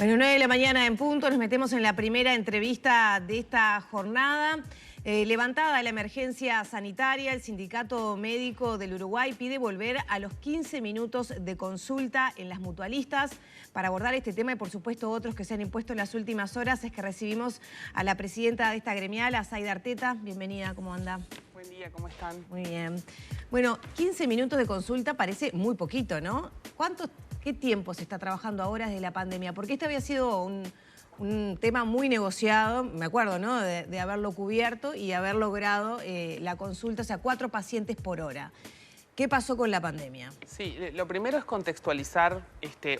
Bueno, 9 de la mañana en punto, nos metemos en la primera entrevista de esta jornada. Levantada la emergencia sanitaria, el Sindicato Médico del Uruguay pide volver a los 15 minutos de consulta en las mutualistas. Para abordar este tema y por supuesto otros que se han impuesto en las últimas horas es que recibimos a la presidenta de esta gremial, a Zaida Arteta. Bienvenida, ¿cómo anda? Buen día, ¿cómo están? Muy bien. Bueno, 15 minutos de consulta parece muy poquito, ¿no? ¿Qué tiempo se está trabajando ahora desde la pandemia? Porque este había sido un tema muy negociado, me acuerdo, ¿no? De haberlo cubierto y haber logrado la consulta, o sea, 4 pacientes por hora. ¿Qué pasó con la pandemia? Sí, lo primero es contextualizar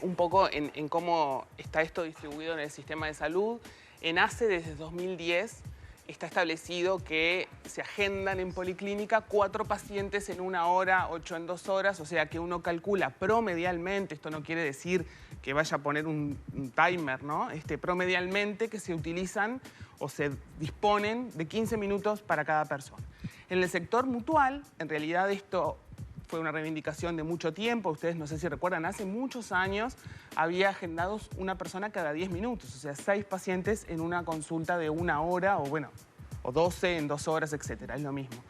un poco en cómo está esto distribuido en el sistema de salud. En ACE, desde 2010, está establecido que se agendan en policlínica 4 pacientes en 1 hora, 8 en 2 horas, o sea que uno calcula promedialmente, esto no quiere decir que vaya a poner un timer, ¿no? Promedialmente que se utilizan o se disponen de 15 minutos para cada persona. En el sector mutual, en realidad esto fue una reivindicación de mucho tiempo. Ustedes no sé si recuerdan, hace muchos años había agendados una persona cada 10 minutos, o sea, 6 pacientes en una consulta de 1 hora o 12 en 2 horas, etcétera, es lo mismo.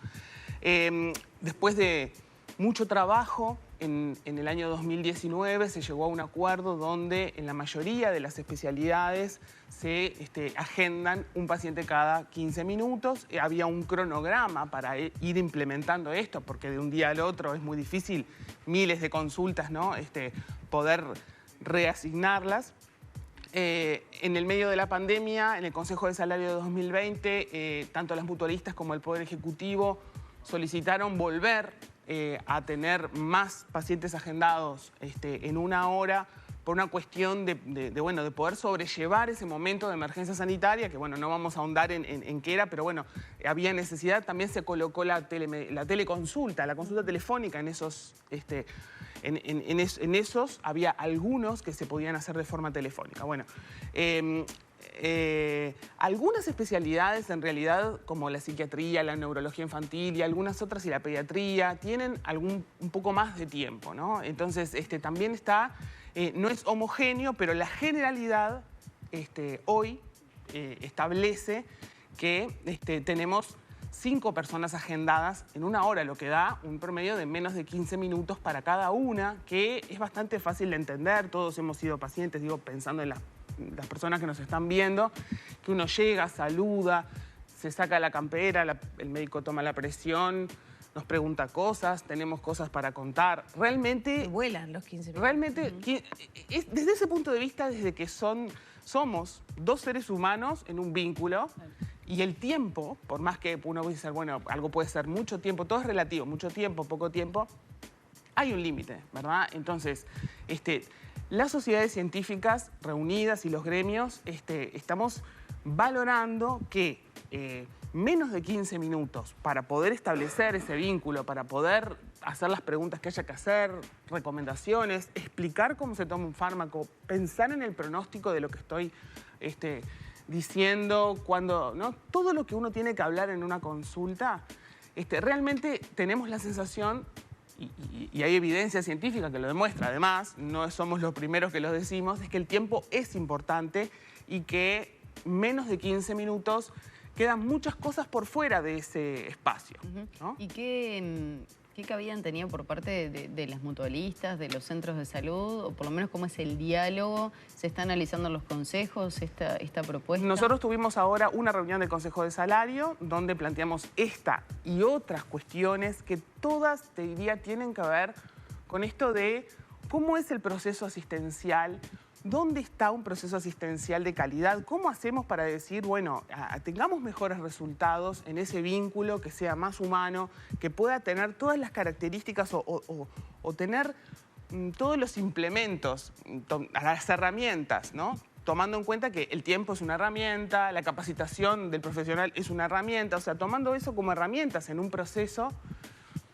Después de mucho trabajo, en el año 2019 se llegó a un acuerdo donde en la mayoría de las especialidades se agendan un paciente cada 15 minutos. Había un cronograma para ir implementando esto, porque de un día al otro es muy difícil, miles de consultas, ¿no? Poder reasignarlas. En el medio de la pandemia, en el Consejo de Salario de 2020, tanto las mutualistas como el Poder Ejecutivo solicitaron volver a tener más pacientes agendados en 1 hora por una cuestión de poder sobrellevar ese momento de emergencia sanitaria, que bueno, no vamos a ahondar en qué era, pero bueno, había necesidad. También se colocó la teleconsulta, la consulta telefónica en esos... En esos había algunos que se podían hacer de forma telefónica. Bueno, algunas especialidades en realidad, como la psiquiatría, la neurología infantil y algunas otras, y la pediatría, tienen un poco más de tiempo, ¿no? Entonces, también está, no es homogéneo, pero la generalidad hoy establece que tenemos 5 personas agendadas en 1 hora, lo que da un promedio de menos de 15 minutos para cada una, que es bastante fácil de entender. Todos hemos sido pacientes, digo, pensando en las personas que nos están viendo, que uno llega, saluda, se saca la campera, el médico toma la presión, nos pregunta cosas, tenemos cosas para contar. Realmente... Vuelan los 15 minutos. Realmente, desde ese punto de vista, desde que somos 2 seres humanos en un vínculo, y el tiempo, por más que uno puede decir, bueno, algo puede ser mucho tiempo, todo es relativo, mucho tiempo, poco tiempo, hay un límite, ¿verdad? Entonces, las sociedades científicas reunidas y los gremios estamos valorando que menos de 15 minutos para poder establecer ese vínculo, para poder hacer las preguntas que haya que hacer, recomendaciones, explicar cómo se toma un fármaco, pensar en el pronóstico de lo que estoy diciendo, cuando, ¿no? Todo lo que uno tiene que hablar en una consulta, realmente tenemos la sensación, y hay evidencia científica que lo demuestra, además, no somos los primeros que lo decimos, es que el tiempo es importante y que menos de 15 minutos quedan muchas cosas por fuera de ese espacio, ¿no? ¿Y qué cabida han tenido por parte de las mutualistas, de los centros de salud, o por lo menos cómo es el diálogo? ¿Se está analizando los consejos, esta propuesta? Nosotros tuvimos ahora una reunión del Consejo de Salario donde planteamos esta y otras cuestiones que todas, te diría, tienen que ver con esto de cómo es el proceso asistencial, dónde está un proceso asistencial de calidad, cómo hacemos para decir, bueno, tengamos mejores resultados en ese vínculo, que sea más humano, que pueda tener todas las características o tener todos los implementos, las herramientas, ¿no? Tomando en cuenta que el tiempo es una herramienta, la capacitación del profesional es una herramienta, o sea, tomando eso como herramientas en un proceso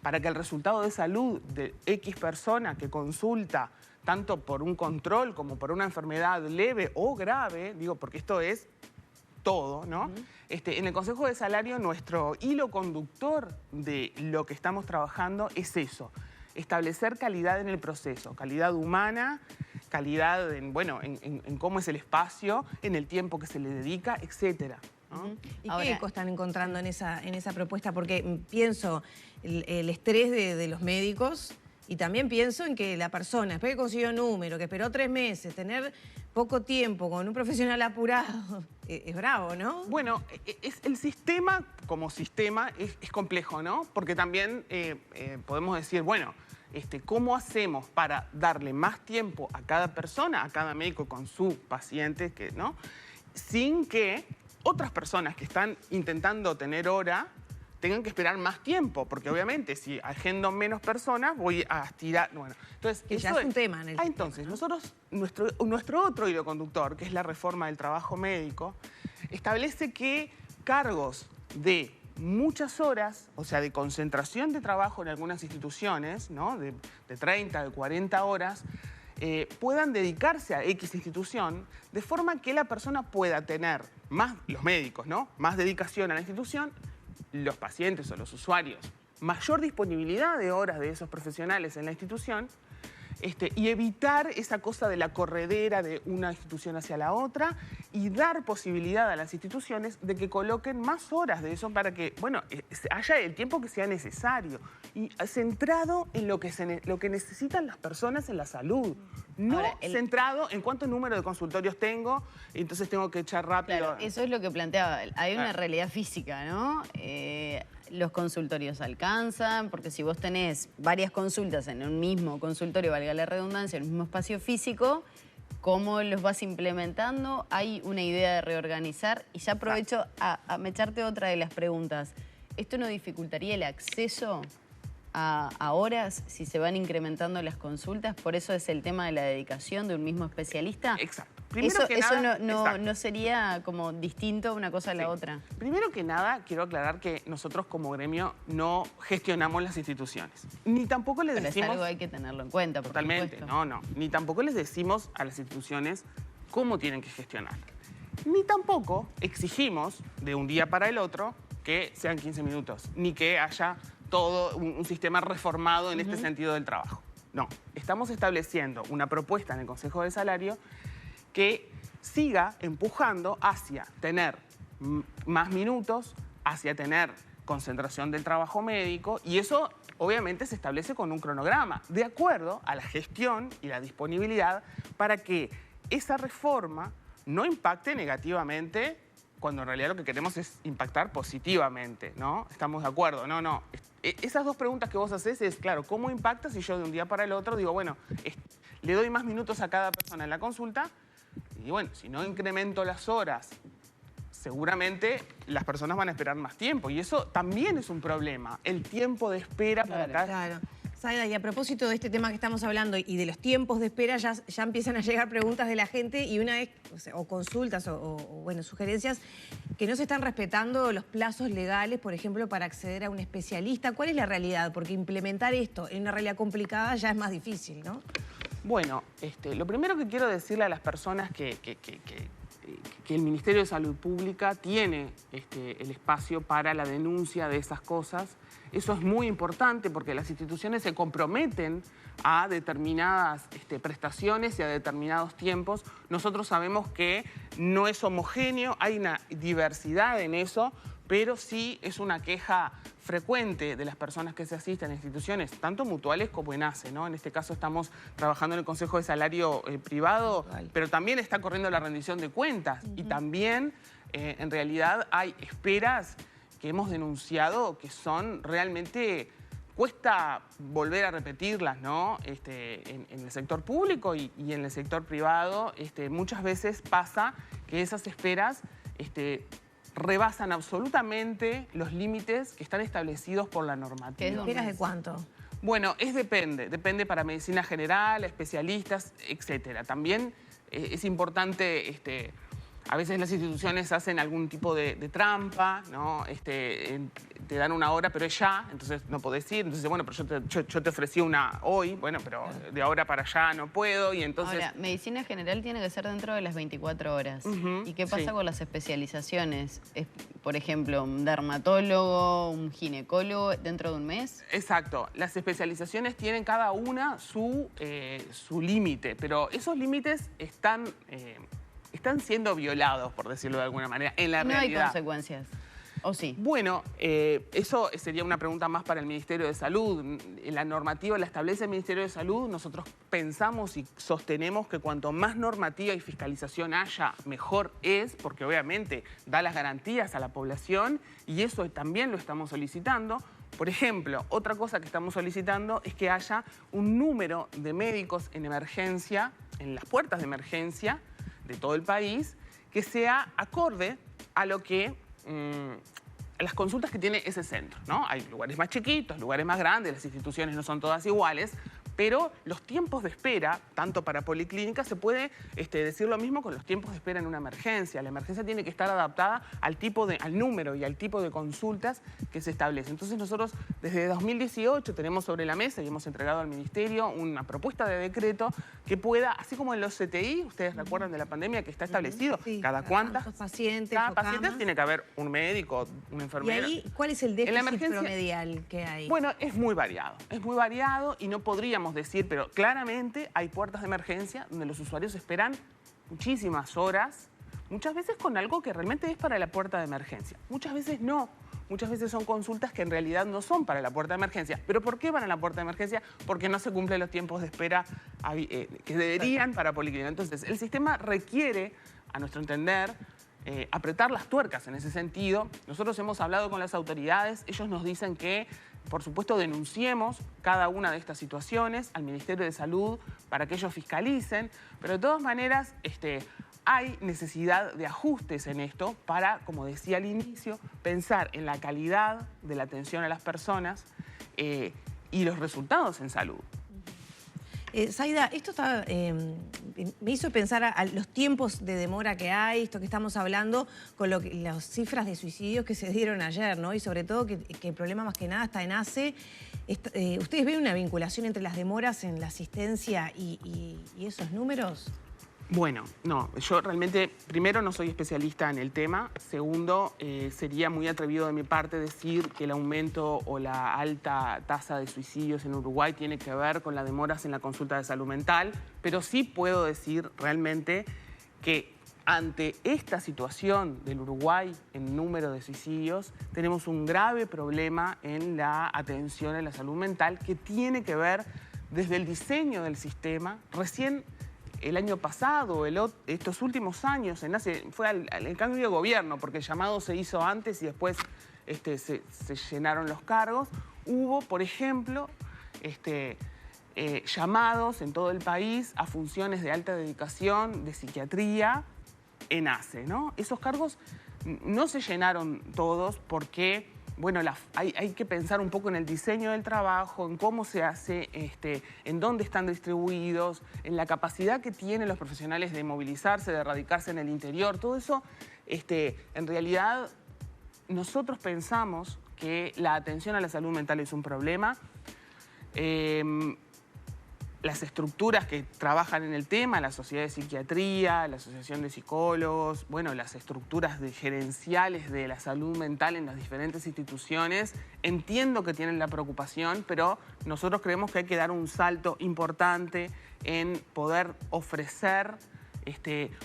para que el resultado de salud de X persona que consulta tanto por un control como por una enfermedad leve o grave, digo, porque esto es todo, ¿no? En el Consejo de Salario, nuestro hilo conductor de lo que estamos trabajando es eso, establecer calidad en el proceso, calidad humana calidad en cómo es el espacio, en el tiempo que se le dedica, etcétera, ¿no? ¿Y qué eco están encontrando en esa propuesta? Porque pienso el estrés de los médicos y también pienso en que la persona, después que consiguió número, que esperó 3 meses, tener poco tiempo con un profesional apurado, es bravo, ¿no? Bueno, el sistema como sistema es complejo, ¿no? Porque también podemos decir, bueno, ¿cómo hacemos para darle más tiempo a cada persona, a cada médico con su paciente, ¿no? Sin que otras personas que están intentando tener hora tengan que esperar más tiempo, porque obviamente si agendo menos personas voy a estirar. Bueno, entonces que ya es un tema en el sistema, entonces, ¿no? nosotros, nuestro otro hilo conductor, que es la reforma del trabajo médico, establece que cargos de muchas horas, o sea, de concentración de trabajo en algunas instituciones, ¿no? de 30, de 40 horas, puedan dedicarse a X institución, de forma que la persona pueda tener más, los médicos, ¿no? Más dedicación a la institución, los pacientes o los usuarios, mayor disponibilidad de horas de esos profesionales en la institución, y evitar esa cosa de la corredera de una institución hacia la otra y dar posibilidad a las instituciones de que coloquen más horas de eso para que, bueno, haya el tiempo que sea necesario y centrado en lo que necesitan las personas en la salud. No ahora, centrado en cuánto número de consultorios tengo, y entonces tengo que echar rápido. Claro, eso es lo que planteaba. Hay una realidad física, ¿no? Los consultorios alcanzan, porque si vos tenés varias consultas en un mismo consultorio, valga la redundancia, en un mismo espacio físico, ¿cómo los vas implementando? Hay una idea de reorganizar. Y ya aprovecho a echarte otra de las preguntas. ¿Esto no dificultaría el acceso a horas si se van incrementando las consultas? Por eso es el tema de la dedicación de un mismo especialista. Exacto. Eso no sería como distinto una cosa a la otra. Primero que nada, quiero aclarar que nosotros como gremio no gestionamos las instituciones. Ni tampoco les decimos... Pero es algo que hay que tenerlo en cuenta, por totalmente, supuesto. no. Ni tampoco les decimos a las instituciones cómo tienen que gestionar. Ni tampoco exigimos de un día para el otro que sean 15 minutos, ni que haya todo un sistema reformado en este sentido del trabajo. No, estamos estableciendo una propuesta en el Consejo de Salario que siga empujando hacia tener más minutos, hacia tener concentración del trabajo médico, y eso obviamente se establece con un cronograma, de acuerdo a la gestión y la disponibilidad, para que esa reforma no impacte negativamente, cuando en realidad lo que queremos es impactar positivamente, ¿no? ¿Estamos de acuerdo? No. Esas dos preguntas que vos hacés es, claro, ¿cómo impacta si yo de un día para el otro digo, bueno, le doy más minutos a cada persona en la consulta? Y bueno, si no incremento las horas, seguramente las personas van a esperar más tiempo. Y eso también es un problema, el tiempo de espera para cada... Claro. Zaida, y a propósito de este tema que estamos hablando y de los tiempos de espera, ya empiezan a llegar preguntas de la gente y una vez, o consultas o sugerencias, que no se están respetando los plazos legales, por ejemplo, para acceder a un especialista. ¿Cuál es la realidad? Porque implementar esto en una realidad complicada ya es más difícil, ¿no? Bueno, lo primero que quiero decirle a las personas que el Ministerio de Salud Pública tiene el espacio para la denuncia de esas cosas. Eso es muy importante porque las instituciones se comprometen a determinadas prestaciones y a determinados tiempos. Nosotros sabemos que no es homogéneo, hay una diversidad en eso, pero sí es una queja frecuente de las personas que se asisten a instituciones, tanto mutuales como en ACE, ¿no? En este caso estamos trabajando en el Consejo de Salario Privado, pero también está corriendo la rendición de cuentas y también en realidad hay esperas que hemos denunciado que son realmente, cuesta volver a repetirlas, ¿no? En el sector público y en el sector privado, muchas veces pasa que esas esperas rebasan absolutamente los límites que están establecidos por la normativa. ¿Esperas de cuánto? Bueno, depende para medicina general, especialistas, etcétera. También es importante, a veces las instituciones hacen algún tipo de trampa, ¿no? te dan una hora, pero es ya, entonces no podés ir. Entonces, bueno, pero yo te ofrecí una hoy, bueno, pero de ahora para allá no puedo, y entonces... Ahora, medicina general tiene que ser dentro de las 24 horas. ¿Y qué pasa con las especializaciones? Por ejemplo, un dermatólogo, un ginecólogo, dentro de un mes. Exacto. Las especializaciones tienen cada una su límite, pero esos límites están siendo violados, por decirlo de alguna manera, en la realidad. No hay consecuencias. ¿O sí? Bueno, eso sería una pregunta más para el Ministerio de Salud. La normativa la establece el Ministerio de Salud. Nosotros pensamos y sostenemos que cuanto más normativa y fiscalización haya, mejor es, porque obviamente da las garantías a la población y eso también lo estamos solicitando. Por ejemplo, otra cosa que estamos solicitando es que haya un número de médicos en emergencia, en las puertas de emergencia de todo el país, que sea acorde a lo que... las consultas que tiene ese centro, ¿no? Hay lugares más chiquitos, lugares más grandes, las instituciones no son todas iguales, pero los tiempos de espera, tanto para policlínicas, se puede decir lo mismo con los tiempos de espera en una emergencia. La emergencia tiene que estar adaptada al número y al tipo de consultas que se establece. Entonces nosotros desde 2018 tenemos sobre la mesa y hemos entregado al Ministerio una propuesta de decreto que pueda, así como en los CTI, ustedes recuerdan de la pandemia que está establecido, sí, cada pacientes, cada paciente tiene que haber un médico, un enfermero. ¿Y ahí cuál es el déficit promedial que hay? Bueno, es muy variado y no podríamos decir, pero claramente hay puertas de emergencia donde los usuarios esperan muchísimas horas, muchas veces con algo que realmente es para la puerta de emergencia. Muchas veces no. Muchas veces son consultas que en realidad no son para la puerta de emergencia. ¿Pero por qué van a la puerta de emergencia? Porque no se cumplen los tiempos de espera que deberían para policlínica. Entonces, el sistema requiere, a nuestro entender, apretar las tuercas en ese sentido. Nosotros hemos hablado con las autoridades, ellos nos dicen que, por supuesto, denunciemos cada una de estas situaciones al Ministerio de Salud para que ellos fiscalicen, pero de todas maneras hay necesidad de ajustes en esto para, como decía al inicio, pensar en la calidad de la atención a las personas y los resultados en salud. Zaida, esto me hizo pensar a los tiempos de demora que hay, esto que estamos hablando, con las cifras de suicidios que se dieron ayer, ¿no? Y sobre todo que el problema más que nada está en ACE. ¿Ustedes ven una vinculación entre las demoras en la asistencia y esos números? Bueno, no, yo realmente, primero, no soy especialista en el tema. Segundo, sería muy atrevido de mi parte decir que el aumento o la alta tasa de suicidios en Uruguay tiene que ver con las demoras en la consulta de salud mental, pero sí puedo decir realmente que ante esta situación del Uruguay en número de suicidios, tenemos un grave problema en la atención a la salud mental que tiene que ver desde el diseño del sistema. Recién el año pasado, estos últimos años, fue el cambio de gobierno, porque el llamado se hizo antes y después se llenaron los cargos. Hubo, por ejemplo, llamados en todo el país a funciones de alta dedicación de psiquiatría en ACE, ¿no? Esos cargos no se llenaron todos porque... Bueno, hay que pensar un poco en el diseño del trabajo, en cómo se hace, en dónde están distribuidos, en la capacidad que tienen los profesionales de movilizarse, de radicarse en el interior. Todo eso, en realidad, nosotros pensamos que la atención a la salud mental es un problema. Las estructuras que trabajan en el tema, la Sociedad de Psiquiatría, la Asociación de Psicólogos, bueno, las estructuras gerenciales de la salud mental en las diferentes instituciones, entiendo que tienen la preocupación, pero nosotros creemos que hay que dar un salto importante en poder ofrecer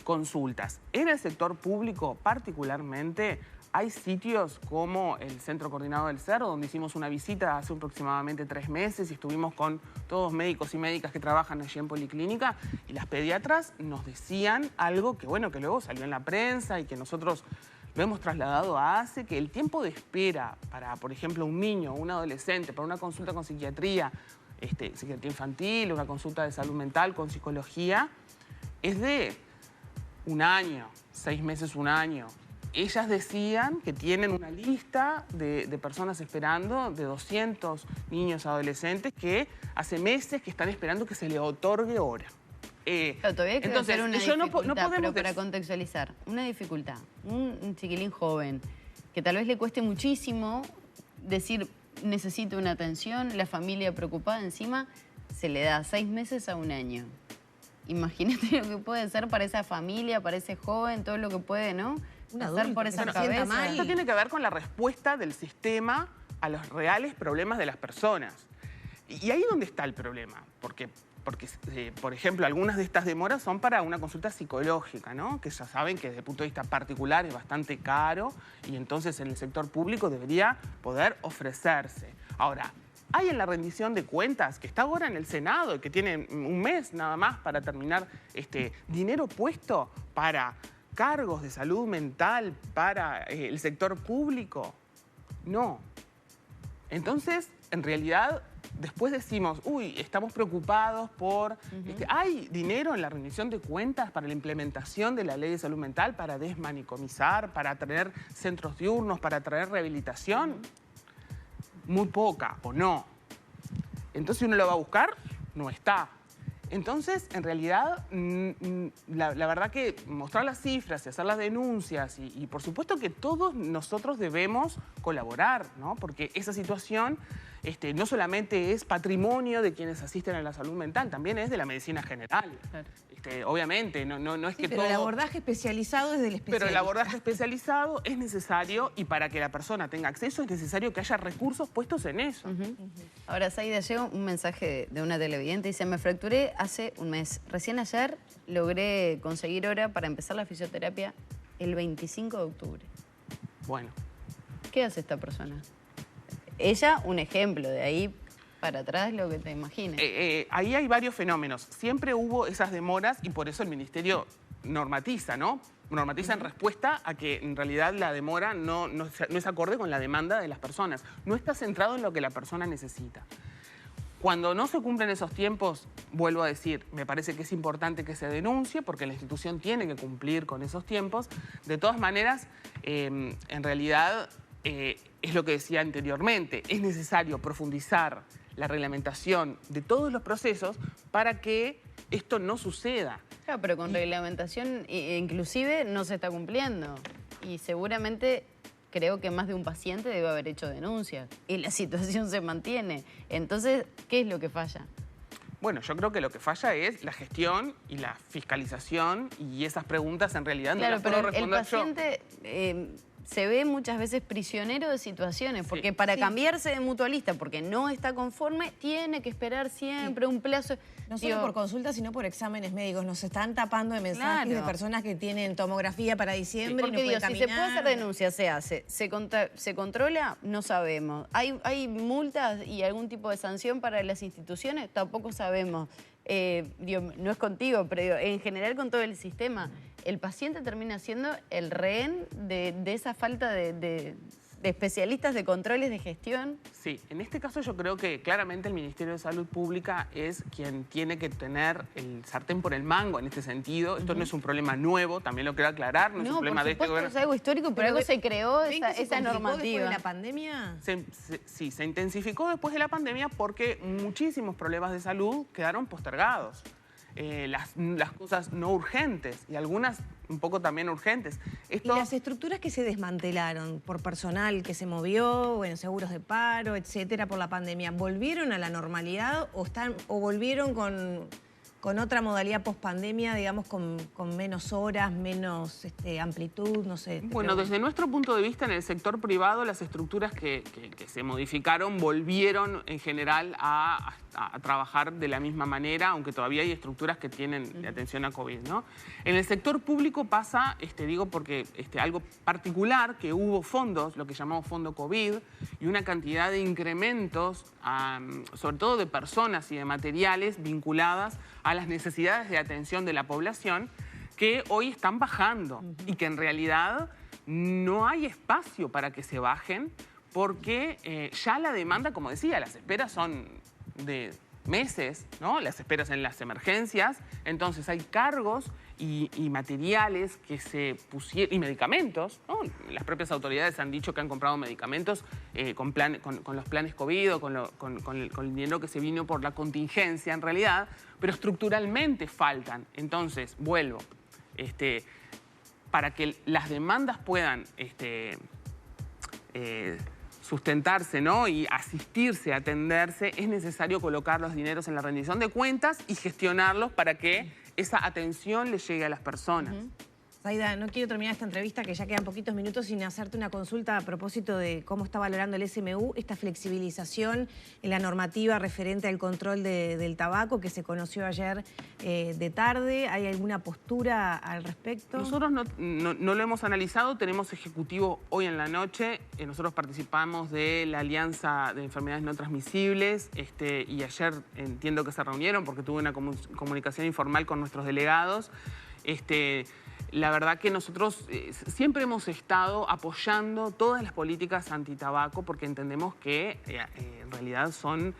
consultas. En el sector público, particularmente, hay sitios como el Centro Coordinado del Cerro, donde hicimos una visita hace aproximadamente 3 meses y estuvimos con todos médicos y médicas que trabajan allí en Policlínica, y las pediatras nos decían algo que, bueno, que luego salió en la prensa y que nosotros lo hemos trasladado a ACE, que el tiempo de espera para, por ejemplo, un niño o un adolescente, para una consulta con psiquiatría, psiquiatría infantil, una consulta de salud mental con psicología, es de 1 año, 6 meses, 1 año. Ellas decían que tienen una lista de personas esperando, de 200 niños adolescentes que hace meses que están esperando que se les otorgue hora. Todavía hay que hacer una dificultad, pero para contextualizar, una dificultad, un chiquilín joven que tal vez le cueste muchísimo decir necesito una atención, la familia preocupada encima, se le da 6 meses a 1 año. Imagínate lo que puede ser para esa familia, para ese joven, todo lo que puede, ¿no? Hacer por esa cabeza. Esto tiene que ver con la respuesta del sistema a los reales problemas de las personas. Y ahí es donde está el problema, porque por ejemplo, algunas de estas demoras son para una consulta psicológica, ¿no? Que ya saben que desde el punto de vista particular es bastante caro y entonces en el sector público debería poder ofrecerse. Ahora, hay en la rendición de cuentas, que está ahora en el Senado y que tiene un mes nada más para terminar, dinero puesto para cargos de salud mental para el sector público. No. Entonces, en realidad, después decimos, uy, estamos preocupados por... ¿Hay dinero en la rendición de cuentas para la implementación de la ley de salud mental, para desmanicomizar, para traer centros diurnos, para traer rehabilitación? Muy poca, o no. Entonces, si uno lo va a buscar, no está. Entonces, en realidad, la verdad que mostrar las cifras y hacer las denuncias y por supuesto que todos nosotros debemos colaborar, ¿no? Porque esa situación no solamente es patrimonio de quienes asisten a la salud mental, también es de la medicina general. Claro. Obviamente, no es que pero todo... el abordaje especializado es del especialista. Pero el abordaje especializado es necesario y para que la persona tenga acceso es necesario que haya recursos puestos en eso. Ahora, Zaida, llega un mensaje de una televidente y dice, me fracturé hace 1 mes. Recién ayer logré conseguir hora para empezar la fisioterapia el 25 de octubre. Bueno. ¿Qué hace esta persona? Ella, un ejemplo, de ahí para atrás lo que te imagines. Ahí hay varios fenómenos. Siempre hubo esas demoras y por eso el Ministerio normatiza, ¿no? Normatiza en respuesta a que en realidad la demora no es acorde con la demanda de las personas. No está centrado en lo que la persona necesita. Cuando no se cumplen esos tiempos, vuelvo a decir, me parece que es importante que se denuncie porque la institución tiene que cumplir con esos tiempos. De todas maneras, en realidad, es lo que decía anteriormente, es necesario profundizar la reglamentación de todos los procesos para que esto no suceda. Claro, pero con reglamentación inclusive no se está cumpliendo y seguramente creo que más de un paciente debe haber hecho denuncias y la situación se mantiene. Entonces, ¿qué es lo que falla? Bueno, yo creo que lo que falla es la gestión y la fiscalización y esas preguntas en realidad claro, no las puedo responder yo. El paciente se ve muchas veces prisionero de situaciones, porque para cambiarse de mutualista, porque no está conforme, tiene que esperar siempre un plazo. No solo por consulta, sino por exámenes médicos. Nos están tapando de mensajes de personas que tienen tomografía para diciembre y no pueden caminar. Si se puede hacer denuncia, se hace. ¿Se controla? No sabemos. ¿Hay multas y algún tipo de sanción para las instituciones? Tampoco sabemos. No es contigo, pero en general con todo el sistema, el paciente termina siendo el rehén de esa falta de especialistas de controles de gestión. Sí, en este caso yo creo que claramente el Ministerio de Salud Pública es quien tiene que tener el sartén por el mango en este sentido. Esto no es un problema nuevo, también lo quiero aclarar, no es un problema de este gobierno. Es algo histórico, pero algo se creó esa normativa. ¿Después de la pandemia? Sí, se intensificó después de la pandemia porque muchísimos problemas de salud quedaron postergados. Las cosas no urgentes y algunas un poco también urgentes. ¿Y las estructuras que se desmantelaron por personal que se movió, bueno, seguros de paro, etcétera, por la pandemia, volvieron a la normalidad o volvieron con otra modalidad post-pandemia, digamos, con menos horas, menos amplitud, no sé? Bueno, desde nuestro punto de vista, en el sector privado, las estructuras que se modificaron volvieron en general a trabajar de la misma manera, aunque todavía hay estructuras que tienen de atención a COVID, ¿no? En el sector público pasa, digo porque algo particular, que hubo fondos, lo que llamamos fondo COVID, y una cantidad de incrementos, sobre todo de personas y de materiales vinculadas a las necesidades de atención de la población, que hoy están bajando y que en realidad no hay espacio para que se bajen porque ya la demanda, como decía, las esperas son de meses, ¿no? Las esperas en las emergencias, entonces hay cargos y materiales que se pusieron, y medicamentos, ¿no? Las propias autoridades han dicho que han comprado medicamentos con los planes COVID o con el dinero que se vino por la contingencia en realidad, pero estructuralmente faltan. Entonces, vuelvo, para que las demandas puedan sustentarse, ¿no? Y asistirse, atenderse, es necesario colocar los dineros en la rendición de cuentas y gestionarlos para que esa atención le llegue a las personas. Zaida, no quiero terminar esta entrevista, que ya quedan poquitos minutos, sin hacerte una consulta a propósito de cómo está valorando el SMU esta flexibilización en la normativa referente al control del tabaco que se conoció ayer de tarde. ¿Hay alguna postura al respecto? Nosotros no lo hemos analizado, tenemos ejecutivo hoy en la noche. Nosotros participamos de la Alianza de Enfermedades No Transmisibles y ayer entiendo que se reunieron porque tuve una comunicación informal con nuestros delegados. La verdad que nosotros siempre hemos estado apoyando todas las políticas antitabaco porque entendemos que en realidad son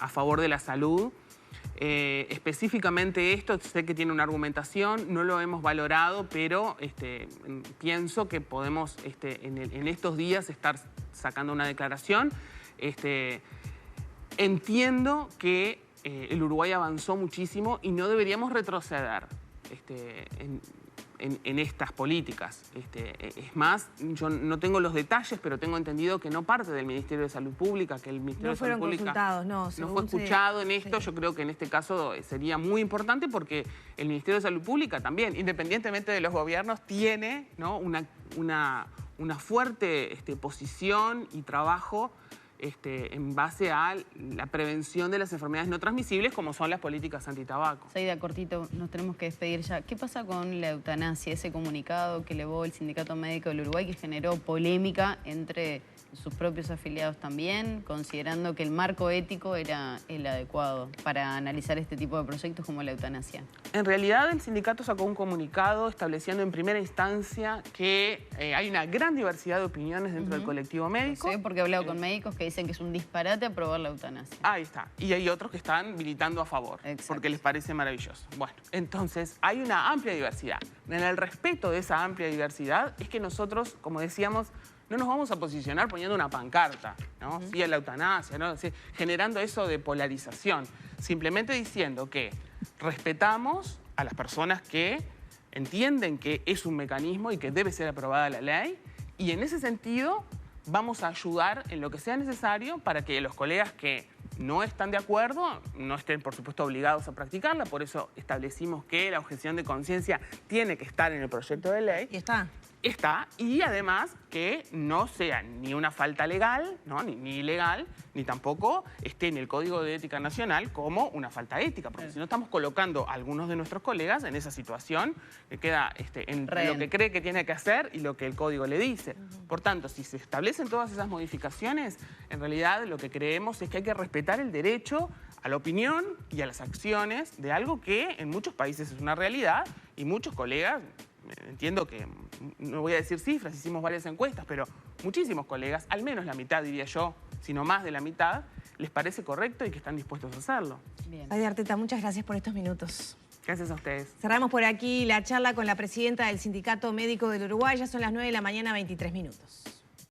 a favor de la salud. Específicamente esto, sé que tiene una argumentación, no lo hemos valorado, pero pienso que podemos en estos días estar sacando una declaración. Entiendo que el Uruguay avanzó muchísimo y no deberíamos retroceder en estas políticas. Es más, yo no tengo los detalles, pero tengo entendido que no parte del Ministerio de Salud Pública, que el Ministerio de Salud Pública no fue escuchado en esto. Yo creo que en este caso sería muy importante porque el Ministerio de Salud Pública también, independientemente de los gobiernos, tiene, ¿no?, una fuerte posición y trabajo en base a la prevención de las enfermedades no transmisibles, como son las políticas antitabaco. Zaida, cortito, nos tenemos que despedir ya. ¿Qué pasa con la eutanasia, ese comunicado que elevó el Sindicato Médico del Uruguay, que generó polémica entre sus propios afiliados también, considerando que el marco ético era el adecuado para analizar este tipo de proyectos como la eutanasia? En realidad, el sindicato sacó un comunicado estableciendo en primera instancia que hay una gran diversidad de opiniones dentro del colectivo médico. Sí, porque he hablado con médicos que dicen que es un disparate aprobar la eutanasia. Ahí está. Y hay otros que están militando a favor. Exacto. Porque les parece maravilloso. Bueno, entonces hay una amplia diversidad. En el respeto de esa amplia diversidad es que nosotros, como decíamos, no nos vamos a posicionar poniendo una pancarta, ¿no? Sí a la eutanasia, ¿no? Sí, generando eso de polarización. Simplemente diciendo que respetamos a las personas que entienden que es un mecanismo y que debe ser aprobada la ley, y en ese sentido vamos a ayudar en lo que sea necesario para que los colegas que no están de acuerdo no estén, por supuesto, obligados a practicarla. Por eso establecimos que la objeción de conciencia tiene que estar en el proyecto de ley. Y está. Está, y además que no sea ni una falta legal, ¿no?, ni ilegal, ni tampoco esté en el Código de Ética Nacional como una falta ética, porque si no estamos colocando a algunos de nuestros colegas en esa situación que queda entre lo que cree que tiene que hacer y lo que el Código le dice. Por tanto, si se establecen todas esas modificaciones, en realidad lo que creemos es que hay que respetar el derecho a la opinión y a las acciones de algo que en muchos países es una realidad y muchos colegas... Entiendo que, no voy a decir cifras, hicimos varias encuestas, pero muchísimos colegas, al menos la mitad diría yo, sino más de la mitad, les parece correcto y que están dispuestos a hacerlo. Zaida Arteta, muchas gracias por estos minutos. Gracias a ustedes. Cerramos por aquí la charla con la presidenta del Sindicato Médico del Uruguay. Ya son las 9 de la mañana, 23 minutos.